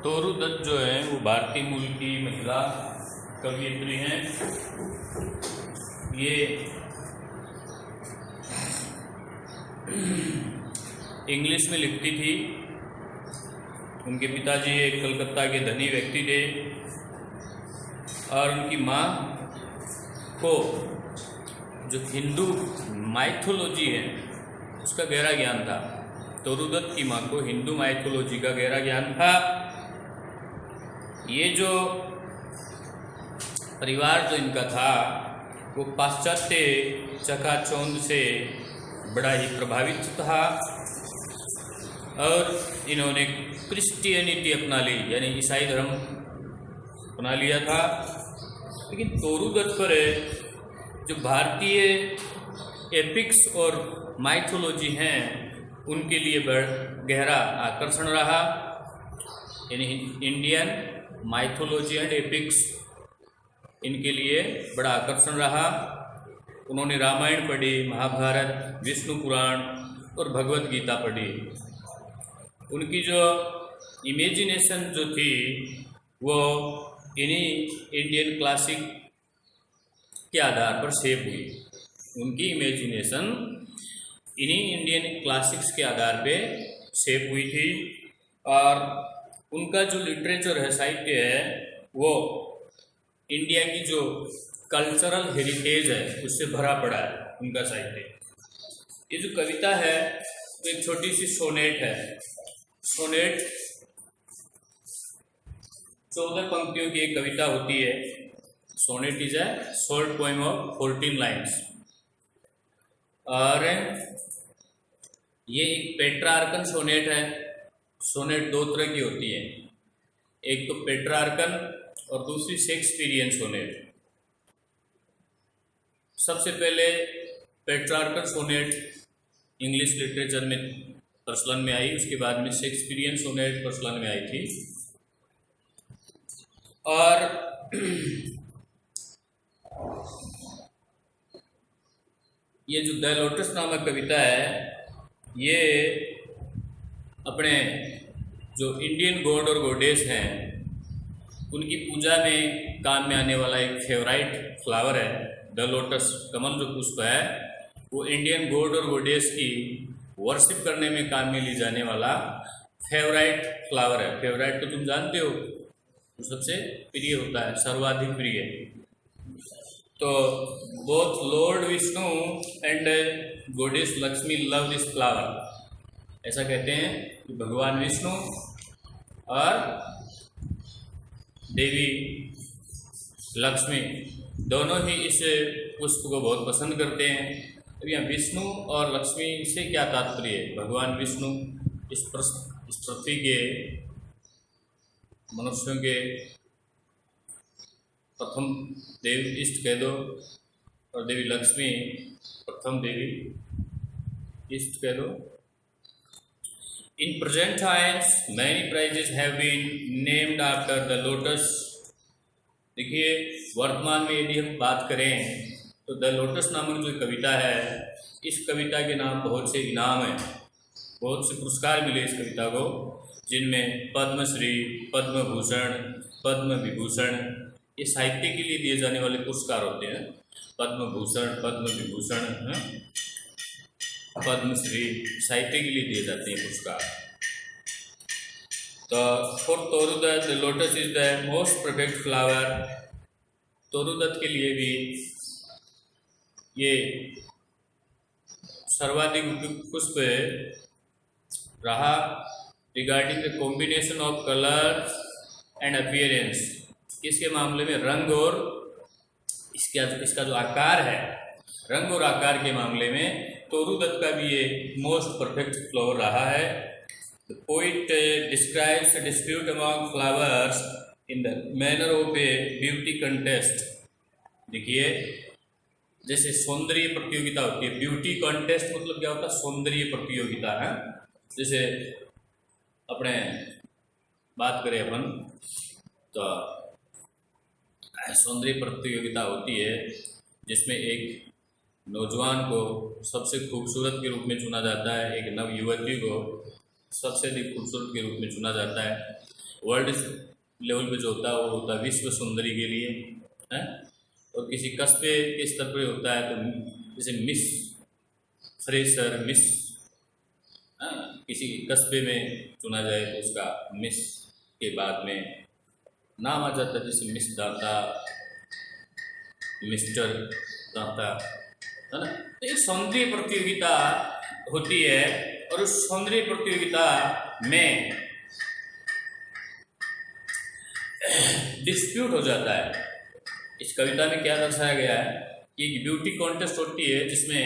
तोरू दत्त जो है वो भारतीय मूल की महिला कवयित्री हैं। ये इंग्लिश में लिखती थी। उनके पिताजी एक कलकत्ता के धनी व्यक्ति थे और उनकी माँ को जो हिंदू माइथोलॉजी है उसका गहरा ज्ञान था। तोरू दत्त की माँ को हिंदू माइथोलॉजी का गहरा ज्ञान था। ये जो परिवार जो इनका था वो पाश्चात्य चकाचौंध से बड़ा ही प्रभावित था और इन्होंने क्रिश्चियनिटी अपना ली, यानी ईसाई धर्म अपना लिया था। लेकिन तोरू दत्त पर जो भारतीय एपिक्स और माइथोलॉजी हैं उनके लिए बड़ा गहरा आकर्षण रहा, यानी इंडियन माइथोलॉजी एंड एपिक्स इनके लिए बड़ा आकर्षण रहा। उन्होंने रामायण पढ़ी, महाभारत, विष्णु पुराण और भगवत गीता पढ़ी। उनकी जो इमेजिनेशन जो थी वो इन्हीं इंडियन क्लासिक के आधार पर शेप हुई। उनकी इमेजिनेशन इन्हीं इंडियन क्लासिक्स के आधार पे शेप हुई थी और उनका जो लिटरेचर है, साहित्य है, वो इंडिया की जो कल्चरल हेरिटेज है उससे भरा पड़ा है उनका साहित्य। ये जो कविता है वो एक छोटी सी सोनेट है। सोनेट 14 पंक्तियों की एक कविता होती है। Sonnet is a short poem of 14 lines और ये एक पेट्रार्कन सोनेट है। सोनेट दो तरह की होती है, एक तो पेट्रार्कन और दूसरी शेक्सपियरियन सोनेट। सबसे पहले पेट्रार्कन सोनेट इंग्लिश लिटरेचर में प्रचलन में आई, उसके बाद में शेक्सपियरियन सोनेट प्रचलन में आई थी। और ये जो द लोटस नामक कविता है ये अपने जो इंडियन गॉड और गॉडेस हैं उनकी पूजा में काम में आने वाला एक फेवराइट फ्लावर है। द लोटस कमल जो पुष्प है वो इंडियन गॉड और गॉडेस की वर्शिप करने में काम में ली जाने वाला फेवराइट फ्लावर है। फेवराइट तो तुम जानते हो, वो सबसे प्रिय होता है, सर्वाधिक प्रिय। तो both Lord Vishnu and goddess Lakshmi love this flower. ऐसा कहते हैं कि भगवान विष्णु और देवी लक्ष्मी दोनों ही इस पुष्प को बहुत पसंद करते हैं। अब यहाँ विष्णु और लक्ष्मी से क्या तात्पर्य है? भगवान विष्णु इस पृथ्वी के मनुष्यों के प्रथम देव इष्ट कह दो और देवी लक्ष्मी प्रथम देवी इष्ट कह दो। In present times, many prizes have been named after the lotus. देखिए वर्तमान में यदि हम बात करें तो द लोटस नामक जो कविता है इस कविता के नाम बहुत से इनाम हैं, बहुत से पुरस्कार मिले इस कविता को, जिनमें पद्मश्री, पद्म भूषण, पद्म विभूषण, ये साहित्य के लिए दिए जाने वाले पुरस्कार होते हैं। पद्म भूषण, पद्म विभूषण, पद्मश्री साहित्य के लिए दिए जाते हैं पुरस्कार। तो for Toru Dutt the lotus is the most perfect flower. Toru Dutt के लिए भी ये सर्वाधिक उपयुक्त पुष्प रहा। Regarding the combination of colours and appearance, इसके मामले में रंग और इसका जो आकार है, रंग और आकार के मामले में तोरू दत्त का भी ये मोस्ट परफेक्ट फ्लावर रहा है। The poet describes the dispute among flowers in the manner of A beauty contest. देखिए जैसे सौंदर्य प्रतियोगिता होती है, ब्यूटी कंटेस्ट मतलब क्या होता है? सौंदर्य प्रतियोगिता है। जैसे अपने बात करें अपन तो सौंदर्य प्रतियोगिता होती है जिसमें एक नौजवान को सबसे खूबसूरत के रूप में चुना जाता है, एक नव युवती को सबसे अधिक खूबसूरत के रूप में चुना जाता है। वर्ल्ड लेवल पे जो होता है वो होता है विश्व सुंदरी के लिए है, और किसी कस्बे के स्तर पर होता है तो जैसे मिस फ्रेशर, मिस किसी कस्बे में चुना जाए तो उसका मिस के बाद में नाम आ जाता है, जैसे मिस दाता, मिस्टर दाता, है ना। तो एक सौंदर्य प्रतियोगिता होती है और उस सौंदर्य प्रतियोगिता में डिस्प्यूट हो जाता है। इस कविता में क्या दर्शाया गया है कि एक ब्यूटी कॉन्टेस्ट होती है जिसमें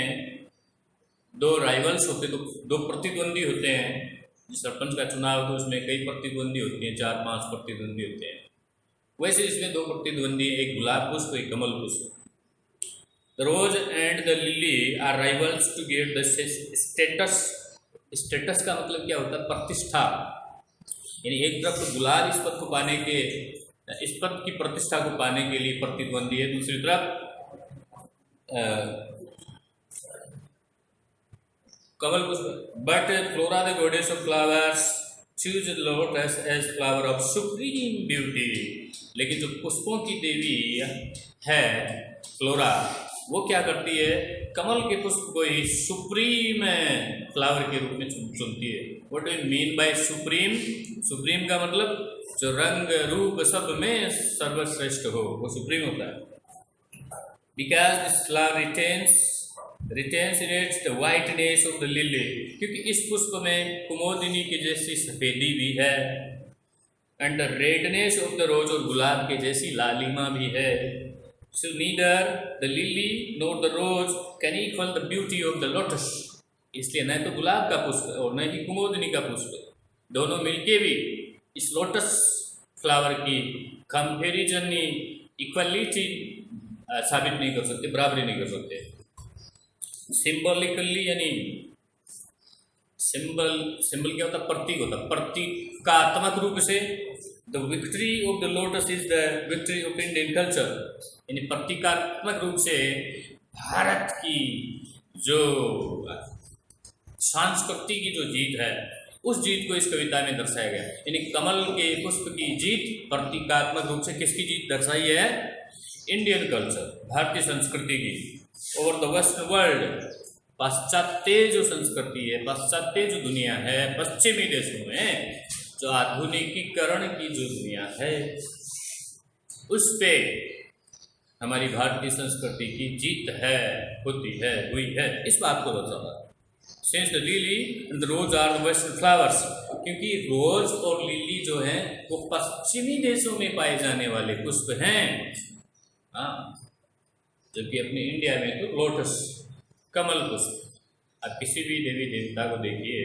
दो राइवल्स होते, दो प्रतिद्वंदी होते हैं। जिस सरपंच का चुनाव तो उसमें कई प्रतिद्वंदी होते हैं, 4-5 प्रतिद्वंदी होते हैं। वैसे इसमें दो प्रतिद्वंदी, एक गुलाब पुष्प, एक कमल पुष्प। The rose and the lily are rivals to get the status. Status का मतलब क्या होता है? प्रतिष्ठा। यानी एक तरफ तो गुलाब इस पद को पाने के, इस पद की प्रतिष्ठा को पाने के लिए प्रतिद्वंदी है, दूसरी तरफ कमल पुष्प। But Flora the goddess of flowers chose lotus as flower of supreme beauty. लेकिन जो पुष्पों की देवी है फ्लोरा, वो क्या करती है? कमल के पुष्प को ही सुप्रीम फ्लावर के रूप में चुनती है। What do you mean by supreme? Supreme का मतलब जो रंग रूप सब में सर्वश्रेष्ठ हो, वो सुप्रीम होता है। Because this flower retains in its the whiteness of the lily. क्योंकि इस पुष्प में कुमोदिनी की जैसी सफेदी भी है, and the redness of the rose, और गुलाब के जैसी लालिमा भी है। So neither the lily nor the rose can equal the beauty of the lotus। इसलिए न तो गुलाब का पुष्प और न ही कुमोदिनी का पुष्प, दोनों मिलके भी इस लोटस फ्लावर की कंपैरिजन इक्वलिटी साबित नहीं कर सकते, बराबरी नहीं कर सकते। सिंबॉलिकली, यानी सिंबल क्या होता है? प्रतीक होता है। प्रतीकात्मक रूप से the victory of the lotus is the victory of Indian culture. यानी प्रतीकात्मक रूप से भारत की जो संस्कृति की जो जीत है, उस जीत को इस कविता में दर्शाया गया। यानी कमल के पुष्प की जीत प्रतीकात्मक रूप से किसकी जीत दर्शाई है? इंडियन कल्चर, भारतीय संस्कृति की। ओवर द वेस्टर्न वर्ल्ड, पाश्चात्य जो संस्कृति है, पाश्चात्य जो दुनिया है, पश्चिमी देशों में जो आधुनिकीकरण की जो दुनिया है, उस पे हमारी भारतीय संस्कृति की जीत है, होती है, हुई है, इस बात को दर्शाता है। Since the lily and the rose are the western flowers, क्योंकि रोज और लिली जो हैं वो पश्चिमी देशों में पाए जाने वाले पुष्प हैं। हाँ, जबकि अपने इंडिया में तो लोटस, कमल पुष्प। अब किसी भी देवी देवता को देखिए,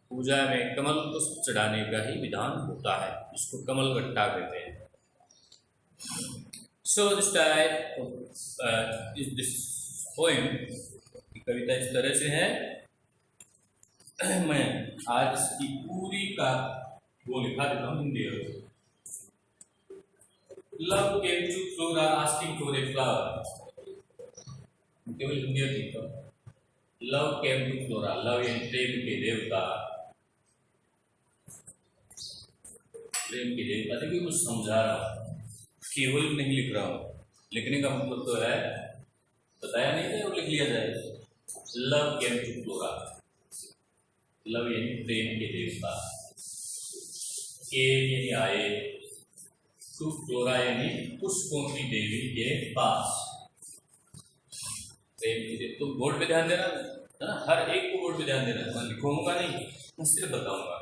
पूजा में कमल पुष्प चढ़ाने का ही विधान होता है, इसको कमल गट्टा कहते हैं। So this type of this poem, कविता इस तरह से है। मैं आज इसकी पूरी का वो लिखा देता हूँ हिंदी में। Love came to Flora asking for a flower। केवल हिंदी में लिखता हूँ। Love came to Flora, love यानी प्रेम के देवता, प्रेम के देवता। देखिए कुछ समझा रहा हूँ, केवल नहीं लिख रहा हूँ। लिखने का मतलब तो है, बताया नहीं था, और लिख लिया जाए। Love came to Flora, love यानी प्रेम के देवता, केम यानी आए, टू फ्लोरा यानी पुष्पों की देवी के पास। प्रेम की देवी। तो बोर्ड पे ध्यान देना है ना, हर एक को बोर्ड पे ध्यान देना। मैं लिखूंगा नहीं, मैं सिर्फ बताऊंगा।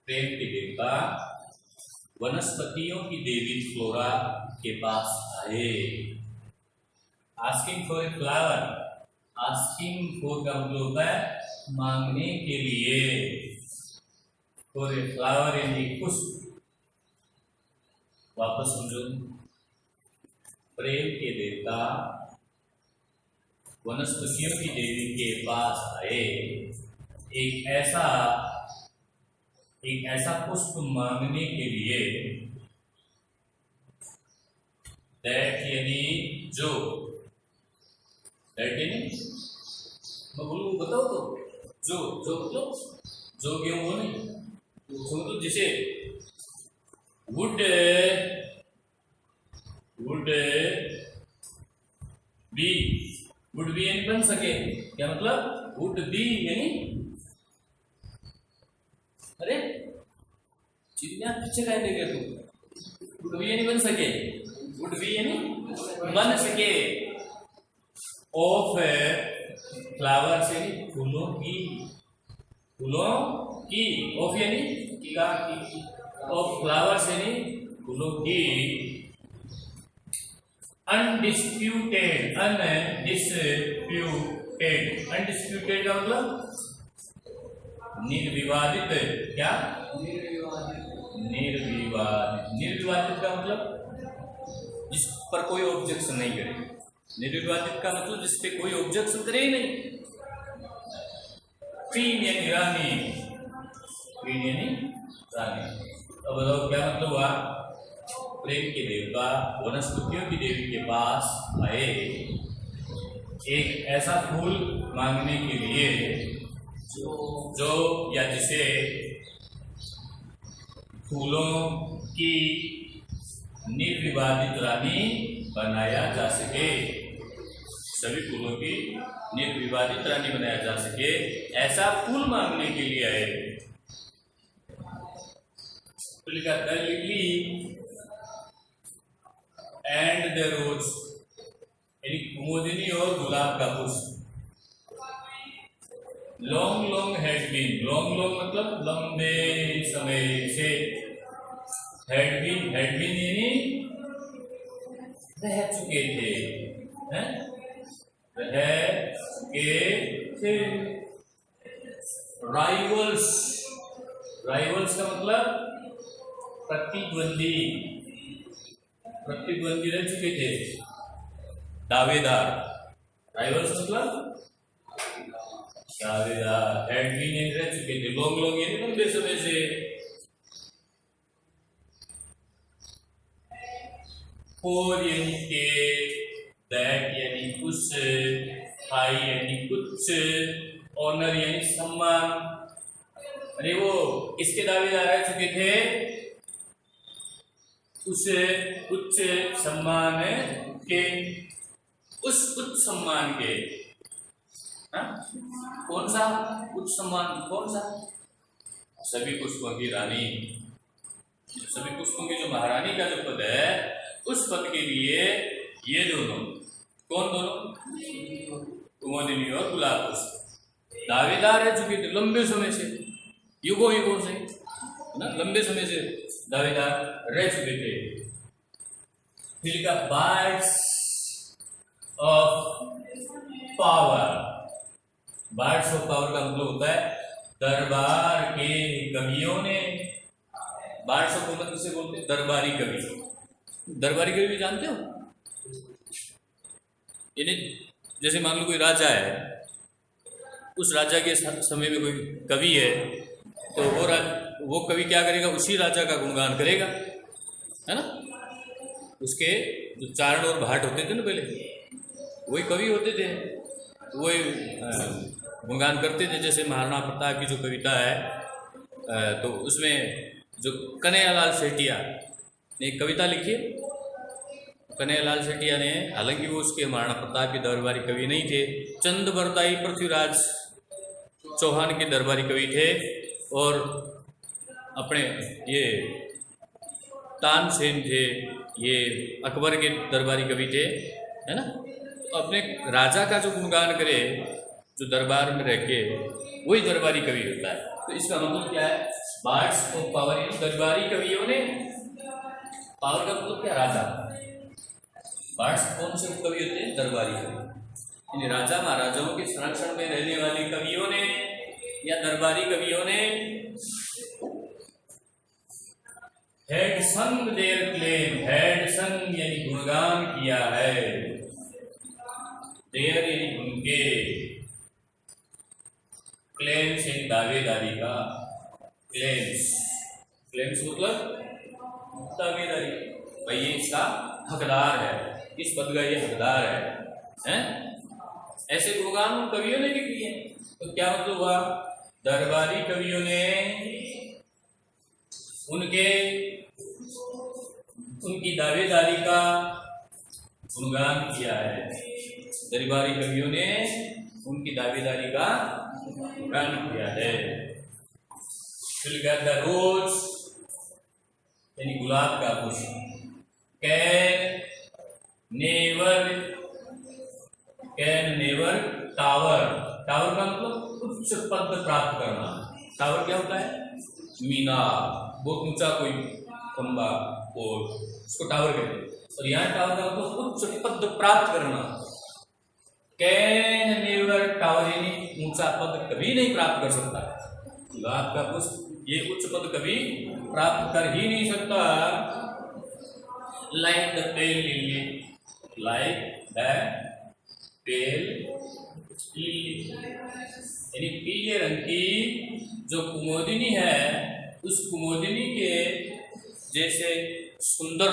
प्रेम के देवता वनस्पतियों की देवी फ्लोरा के पास आए। Asking for a flower, asking for का मतलब होता है मांगने के लिए, फॉर ए फ्लावर यानी पुष्प। वापस समझो, प्रेम के देवता वनस्पतियों की देवी के पास आए, एक ऐसा पुष्प मांगने के लिए। दैट यानी जो, दैट यानी मैं बोलूँ बताओ तो, जो मतलब जो गेहूं वो नहीं, तो जिसे वुड बी यानी बन सके, क्या मतलब वुड बी यानी, अरे चीज ना पीछे का देगा तू, वुड बी यानी बन सके, वुड बी यानी बन सके, ऑफ फ्लावर्स यानी फूलों की, ऑफ यानी का की, ऑफ फ्लावर्स यानी फूलों की, अनडिस्प्यूटेड का मतलब निर्विवादित, क्या निर्विवादित का मतलब जिस पर कोई ऑब्जेक्शन नहीं करे, निर्विवादित का मतलब जिस पे कोई ऑब्जेक्शन करे ही नहीं। क्वीन यानी रानी, अब बताओ क्या मतलब हुआ, प्रेम के देवता वनस्पतियों की देवी के पास आए एक ऐसा फूल मांगने के लिए जो या जिसे फूलों की निर्विवादित रानी बनाया जा सके, सभी फूलों की निर्विवादित रानी बनाया जा सके, ऐसा फूल मांगने के लिए आए। लिखा द लिली एंड द रोज, यानी कुमुदिनी और गुलाब का पुष्प। लॉन्ग हैड बीन, लॉन्ग मतलब लंबे समय से, हैड बीन यानी रह चुके थे, रह चुके थे। राइवल्स का मतलब प्रतिद्वंदी रह चुके थे, दावेदार। राइवल्स मतलब दावेदार, हैड बीन यानी रह चुके थे, लॉन्ग यानी लंबे समय से। फोर यानी के, दैट यानी कुछ, हाई यानी कुछ, ऑनर यानी सम्मान। अरे वो किसके दावेदार रह चुके थे, उस उच्च सम्मान के, उस उच्च सम्मान के, कौन सा उच्च सम्मान, कौन सा, सभी पुष्पों की रानी, सभी पुष्पों की जो महारानी का जो पद है, उस पद के लिए ये दोनों, कौन दोनों, कुमुदिनी और गुलाब पुष्प दावेदार रह चुके थे लंबे समय से, युगों से ना, लंबे समय से दावेदार रह चुके थे। फिर का birds of power, birds of power का मतलब होता है दरबार के कवियों ने। बर्ड्स ऑफ पावर किसे बोलते हैं, दरबारी कवि। दरबारी कवि जानते हो, यानी जैसे मान लो कोई राजा है, उस राजा के समय में कोई कवि है, तो वो कवि क्या करेगा, उसी राजा का गुणगान करेगा, है ना। उसके जो चारण और भाट होते थे ना पहले, वही कवि होते थे, वही गुणगान करते थे। जैसे महाराणा प्रताप की जो कविता है, तो उसमें जो कन्हैयालाल सेठिया ने एक कविता लिखी। कन्हैयालाल सेठिया ने, हालांकि वो उसके महाराणा प्रताप के दरबारी कवि नहीं थे, चंद बरदाई पृथ्वीराज चौहान के दरबारी कवि थे, और अपने ये तानसेन थे, ये अकबर के दरबारी कवि थे, है ना। तो अपने राजा का जो गुणगान करे, जो दरबार में रह के, वही दरबारी कवि होता है। तो इसका मतलब क्या है, बर्ड्स ऑफ पावर, दरबारी कवियों ने, पावर का मतलब क्या, राजा। बर्ड्स कौन से कवि होते हैं, दरबारी कवि, यानी राजा महाराजाओं के संरक्षण में रहने वाले कवियों ने या दरबारी कवियों ने हैड संग देयर क्लेम, हैड संग यानी गुणगान किया है, देयर यानी उनके, क्लेम्स यानी दावेदारी का, क्लेम्स मतलब दावेदारी, भाई ये इसका हकदार है, इस पद का ये हकदार है? ऐसे गुणगान कवियों ने भी किए। तो क्या मतलब हुआ दरबारी कवियों ने उनकी दावेदारी का गुणगान किया है। दरबारी कवियों ने उनकी दावेदारी का गुणगान किया है। द रोज यानी गुलाब का पुष्प, कैन नेवर टावर, टावर का मतलब उच्च पद प्राप्त करना। टावर क्या होता है? मीनार, बहुत ऊंचा कोई खंबा और उसको टावर कहते हैं। और यहाँ टावर का मतलब उच्च पद प्राप्त करना। कैन नेवर टावर यानी ऊंचा पद कभी नहीं प्राप्त कर सकता। गुलाब का पुष्प ये उच्च पद कभी प्राप्त कर ही नहीं सकता। Like the pale lily, like the pale lily यानी पीले रंग की जो कुमोदिनी है, उस कुमोदिनी के जैसे सुंदर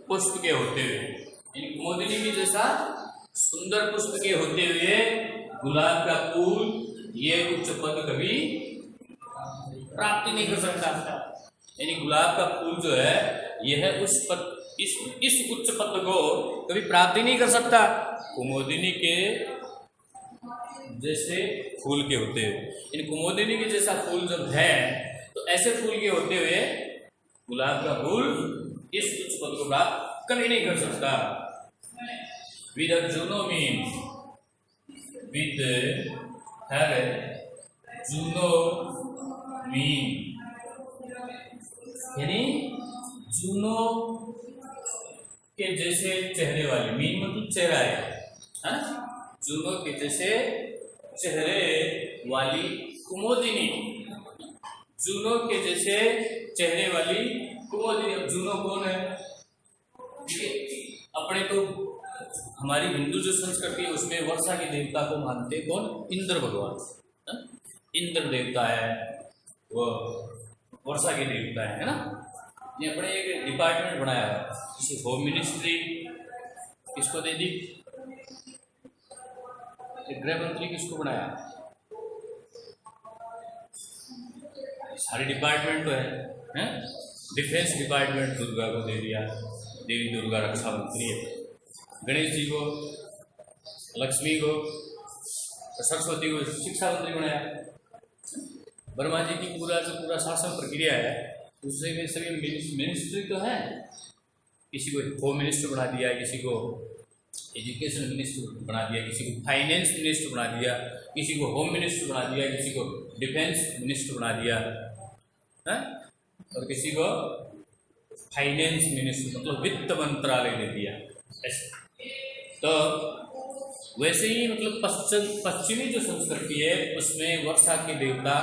पुष्प के होते हुए, यानी कुमोदिनी के जैसा सुंदर पुष्प के होते हुए गुलाब का फूल ये उच्च पद कभी प्राप्ति नहीं कर सकता। यानी गुलाब का फूल जो है यह उस पद इस उच्च पद को कभी प्राप्ति नहीं कर सकता कुमोदिनी के जैसे फूल के होते हुए। इन कुमोदिनी के जैसा फूल जब है तो ऐसे फूल के होते हुए गुलाब का फूल इस उच्च पद को प्राप्त कभी नहीं कर सकता। With Juno mean, with her Juno mean यानी जूनो के जैसे चेहरे वाली, मीन मतलब चेहरा है, जूनो के जैसे चेहरे वाली कुमोदिनी, जूनो के जैसे चेहरे वाली कुमोदिनी। अब जूनो कौन है? अपने तो हमारी हिंदू जो संस्कृति है उसमें वर्षा के देवता को मानते कौन? इंद्र भगवान। इंद्र देवता है वो, वर्षा के देवता है ना। ये अपने एक डिपार्टमेंट बनाया है, किसी होम मिनिस्ट्री किसको दे दी, गृह मंत्री किसको बनाया, सारे डिपार्टमेंट तो है? डिफेंस डिपार्टमेंट दुर्गा को दे दिया, देवी दुर्गा रक्षा मंत्री है। गणेश जी को, लक्ष्मी को, सरस्वती को शिक्षा मंत्री बनाया। वर्मा जी की पूरा शासन प्रक्रिया है उससे में सभी मिनिस्ट्री तो है, किसी को होम मिनिस्टर बना दिया, किसी को एजुकेशन मिनिस्टर बना दिया, किसी को फाइनेंस मिनिस्टर बना दिया, किसी को होम मिनिस्टर बना दिया, किसी को डिफेंस मिनिस्टर बना दिया है? और किसी को फाइनेंस मिनिस्टर मतलब वित्त मंत्रालय दे दिया। ऐसे तो वैसे ही मतलब पश्चिमी जो संस्कृति है उसमें वर्षा के देवता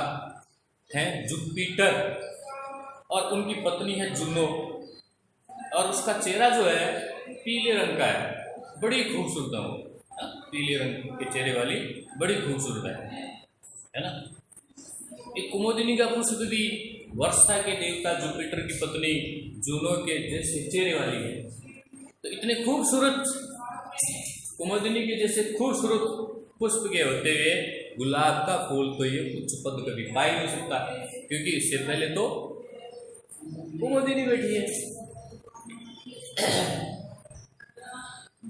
हैं जुपिटर और उनकी पत्नी है जुनो, और उसका चेहरा जो है पीले रंग का है, बड़ी खूबसूरत है वो, पीले रंग के चेहरे वाली बड़ी खूबसूरत है ना। एक कुमोदिनी का पुष्प भी वर्षा के देवता जुपिटर की पत्नी जुनो के जैसे चेहरे वाली है। तो इतने खूबसूरत कुमोदिनी के जैसे खूबसूरत पुष्प के होते हुए गुलाब का फूल तो ये उच्च पद कभी पा ही नहीं सकता, क्योंकि इससे पहले तो कुमोदिनी बैठी है।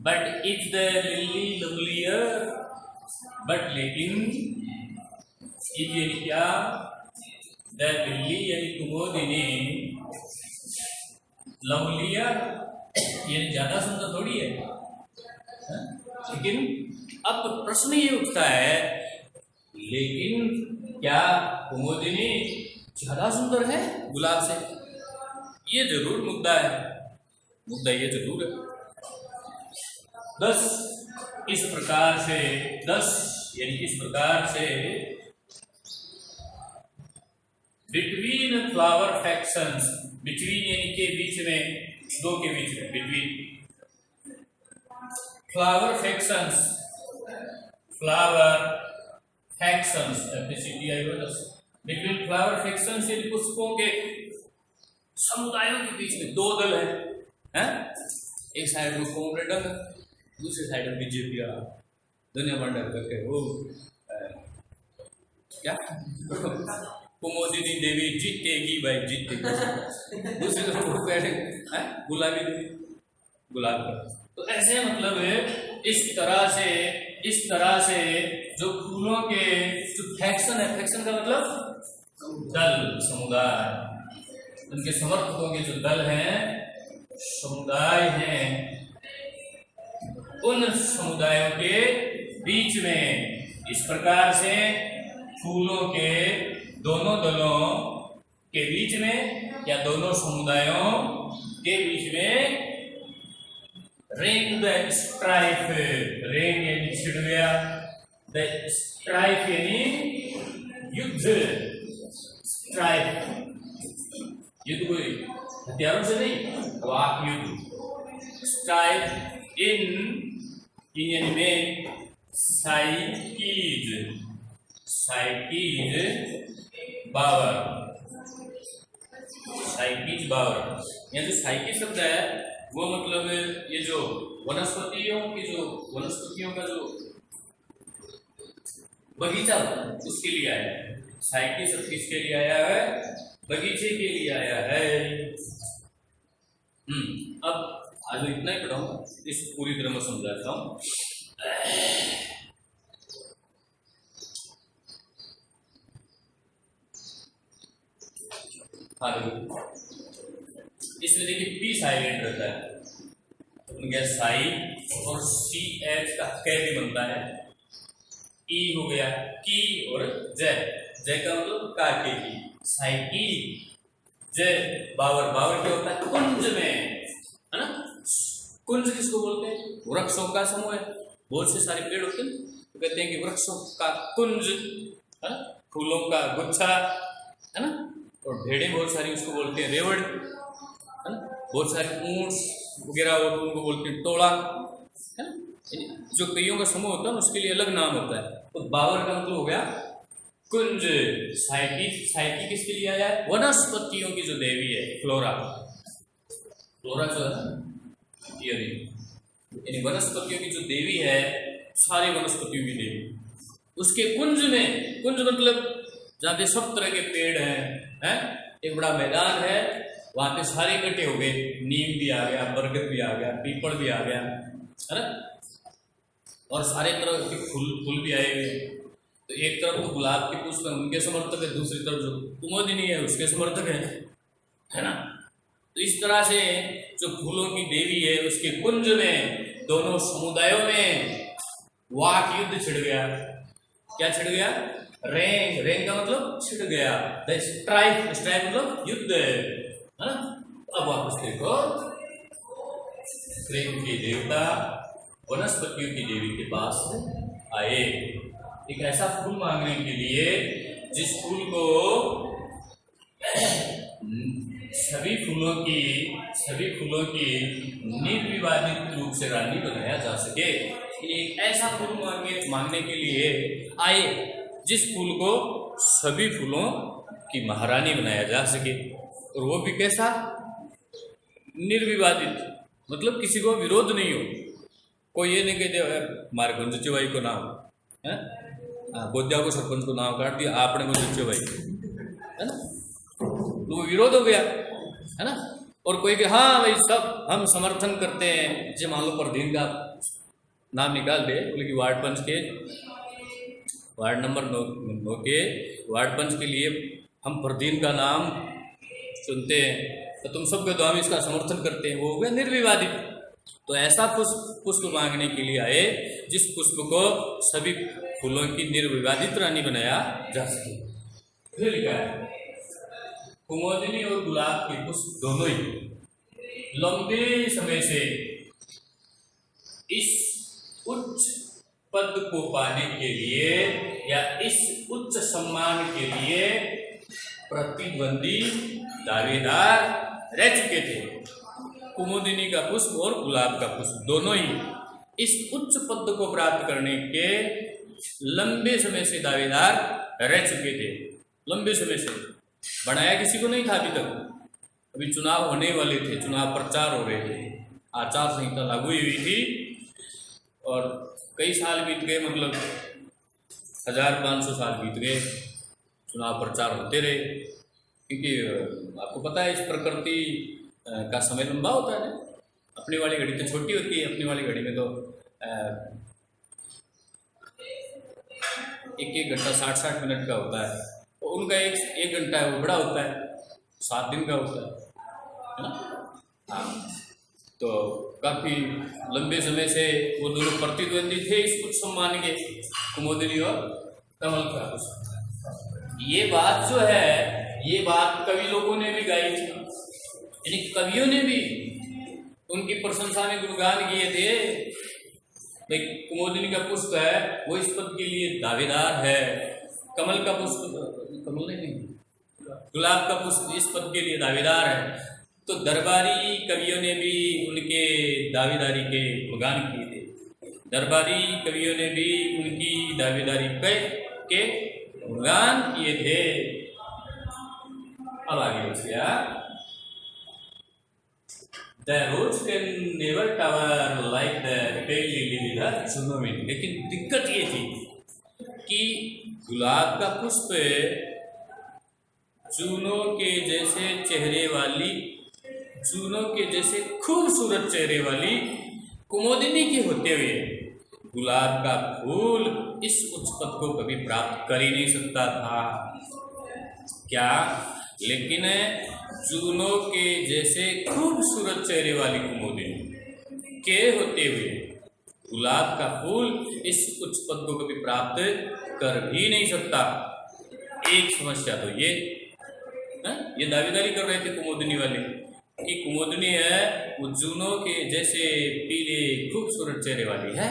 But is the lily lovelier, but लेकिन ये क्या, द लिली यानी कुमोदिनी लवलियर ये ज्यादा सुंदर थोड़ी है, लेकिन अब प्रश्न ये उठता है, लेकिन क्या कुमोदिनी ज्यादा सुंदर है गुलाब से? ये जरूर मुद्दा है, मुद्दा ये जरूर है। 10 इस प्रकार से 10 यानी इस प्रकार से बिटवीन फ्लावर फैक्शंस, बिटवीन यानी के बीच में, दो के बीच में, between flower factions, flower factions between flower factions यानी पुष्पों के समुदायों के बीच में दो दल हैं? एक साइड में कॉमरेडर, दूसरी साइड में बीजेपी दुनिया मंडल करके वो क्या कुमोदिनी देवी जीतेगी भाई, जीतेगी। दूसरी तरफ वो कह रहे हैं गुलाबी देवी, गुलाब का। तो ऐसे मतलब इस तरह से जो फूलों के जो फैक्शन है, फैक्शन का मतलब दल, समुदाय, उनके समर्थकों के जो दल हैं, समुदाय हैं, उन समुदायों के बीच में इस प्रकार से फूलों के दोनों दलों के बीच में या दोनों समुदायों के बीच में रेन द स्ट्राइफ, रेन यानी छिड़ गया, द स्ट्राइफ यानी युद्ध, स्ट्राइफ युद्ध कोई हथियारों से नहीं, वाक युद्ध, स्ट्राइफ इन यानी में साइकीज, साइकीज बावर, साइकीज बावर। यहाँ जो साइकी शब्द है वो मतलब ये जो वनस्पतियों का जो बगीचा उसके लिए आया है। साइकी शब्द किसके लिए आया है? बगीचे के लिए आया है। अब आज मैं इतना ही पढ़ाऊंगा, इस पूरी तरह मैं समझाता हूँ। हाँ इसमें देखिए पी साइलेंट रहता है, साई और सी एच का कै भी बनता है, ई हो गया की और जय, जय का मतलब काटे की, साइकी जय बावर, बावर क्या होता है? कुंज में, है ना? कुंज किसको बोलते हैं? वृक्षों का समूह है, बहुत से सारे पेड़ होते हैं तो कहते हैं कि वृक्षों का कुंज, है ना? फूलों का गुच्छा, है ना? और भेड़े बहुत सारी उसको बोलते हैं रेवड़, है ना? बहुत सारे ऊंट वगैरह और उनको बोलते हैं टोला, है ना? जो कईयों का समूह होता है उसके लिए अलग नाम होता है। तो बावर का मतलब हो गया कुंज। साइकी, साइकी किसके लिए आया है? वनस्पतियों की जो देवी है, फ्लोरा, फ्लोरा जो है यानी वनस्पतियों की जो देवी है, सारी वनस्पतियों की देवी, उसके कुंज में, कुंज मतलब जहाँ पे सब तरह के पेड़ हैं, एक बड़ा मैदान है, वहाँ पे सारे इकट्ठे हो गए, नीम भी आ गया, बरगद भी आ गया, पीपल भी आ गया, है ना? और सारे तरह के फूल भी आए हुए। तो एक तरफ तो गुलाब के पुष्प उनके समर्थक है, दूसरी तरफ जो कुमुदिनी है उसके समर्थक है ना? तो इस तरह से जो फूलों की देवी है उसके कुंज में दोनों समुदायों में वाक युद्ध छिड़ गया। क्या छिड़ गया? रेंग, रेंग का मतलब छिड़ गया, द स्ट्राइफ, स्ट्राइफ मतलब युद्ध, है ना? अब वापस देखो, रेंग के देवता वनस्पतियों की देवी के पास आए एक ऐसा फूल मांगने के लिए जिस फूल को सभी फूलों की निर्विवादित रूप से रानी बनाया जा सके। एक ऐसा फूल मांगने के लिए आए जिस फूल को सभी फूलों की महारानी बनाया जा सके, और वो भी कैसा? निर्विवादित, मतलब किसी को विरोध नहीं हो। कोई ये नहीं कहते हमारे को जुच्चे भाई को नाम है, बोध्या को सरपंच को नाम काट दिया आपने को जुच्चे भाई, है ना? तो वो विरोध हो गया, है ना? और कोई के हाँ भाई सब हम समर्थन करते हैं, जो मान लो परदीन का नाम निकाल दे, बोले कि वार्ड पंच के, वार्ड नंबर 9 के वार्ड पंच के लिए हम परदीन का नाम चुनते हैं, तो तुम सब के तो हम इसका समर्थन करते हैं, वो हो गया निर्विवादित। तो ऐसा पुष्प मांगने के लिए आए जिस पुष्प को सभी फूलों की निर्विवादित रानी बनाया जा सके। फिर लिखा है कुमुदिनी और गुलाब के पुष्प दोनों ही लंबे समय से इस उच्च पद को पाने के लिए या इस उच्च सम्मान के लिए प्रतिद्वंदी दावेदार रह चुके थे। कुमुदिनी का पुष्प और गुलाब का पुष्प दोनों ही इस उच्च पद को प्राप्त करने के लंबे समय से दावेदार रह चुके थे। लंबे समय से बनाया किसी को नहीं था अभी तक, अभी चुनाव होने वाले थे, चुनाव प्रचार हो रहे थे, आचार संहिता लागू हुई थी और कई साल बीत गए, मतलब 1500 साल बीत गए। चुनाव प्रचार होते रहे, क्योंकि आपको पता है इस प्रकृति का समय लंबा होता है। अपनी वाली घड़ी तो छोटी होती है, अपनी वाली घड़ी में तो 1-1 घंटा 60-60 मिनट का होता है, और उनका एक घंटा है वो बड़ा होता है, 7 दिन का होता है ना। हाँ, तो काफ़ी लंबे समय से वो दोनों प्रतिद्वंदी थे इस कुछ सम्मान के, कुमुदिनी और कमल का पुष्प। ये बात जो है, ये बात कवि लोगों ने भी गाई थी, यानी कवियों ने भी उनकी प्रशंसा में गुणगान किए थे। भाई कुमुदिनी का पुष्प है वो इस पद के लिए दावेदार है, कमल का पुष्प, कमल नहीं, गुलाब का पुष्प इस पद के लिए दावेदार है। तो दरबारी कवियों ने भी उनके दावेदारी के गुणगान किए थे, दरबारी कवियों ने भी उनकी दावेदारी के गुणगान किए थे। अब आगे बच गया, The rose can never tower like the pale lily with her chunami। लेकिन दिक्कत ये थी कि गुलाब का पुष्प चूनों के जैसे चेहरे वाली, चूनों के जैसे खूबसूरत चेहरे वाली कुमुदिनी के होते हुए गुलाब का फूल इस उच्च पद को कभी प्राप्त कर ही नहीं सकता था। क्या? लेकिन चूनों के जैसे खूबसूरत चेहरे वाली कुमुदिनी के होते हुए गुलाब का फूल इस उच्च पद को कभी प्राप्त कर भी नहीं सकता। एक समस्या तो ये दावेदारी कर रहे थे कुमुदिनी वाले कि कुमुदिनी है वो चूनों के जैसे पीले खूबसूरत चेहरे वाली है,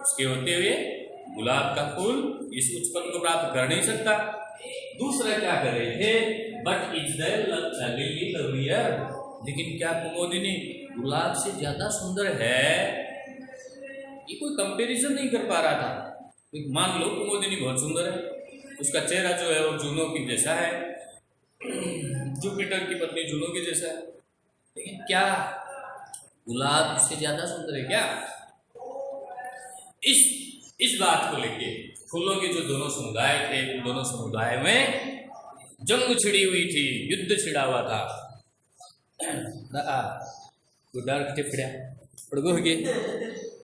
उसके होते हुए गुलाब का फूल इस उच्च पद को प्राप्त कर नहीं सकता। दूसरा क्या कर रहे थे, but is the lily lovelier, लेकिन क्या कुमुदिनी गुलाब से ज्यादा सुंदर है? ये कोई कंपैरिजन नहीं कर पा रहा था। मान लो कुमुदिनी बहुत सुंदर है, उसका चेहरा जो है वो जूनों की जैसा है, जुपिटर की पत्नी जूनों के जैसा है, लेकिन क्या गुलाब से ज्यादा सुंदर है क्या? इस बात को लेके फूलों के जो दोनों समुदाय थे, उन दोनों समुदाय में जंग छिड़ी हुई थी, युद्ध छिड़ा हुआ था। गुड्डार किथे फिड़ा पड़गो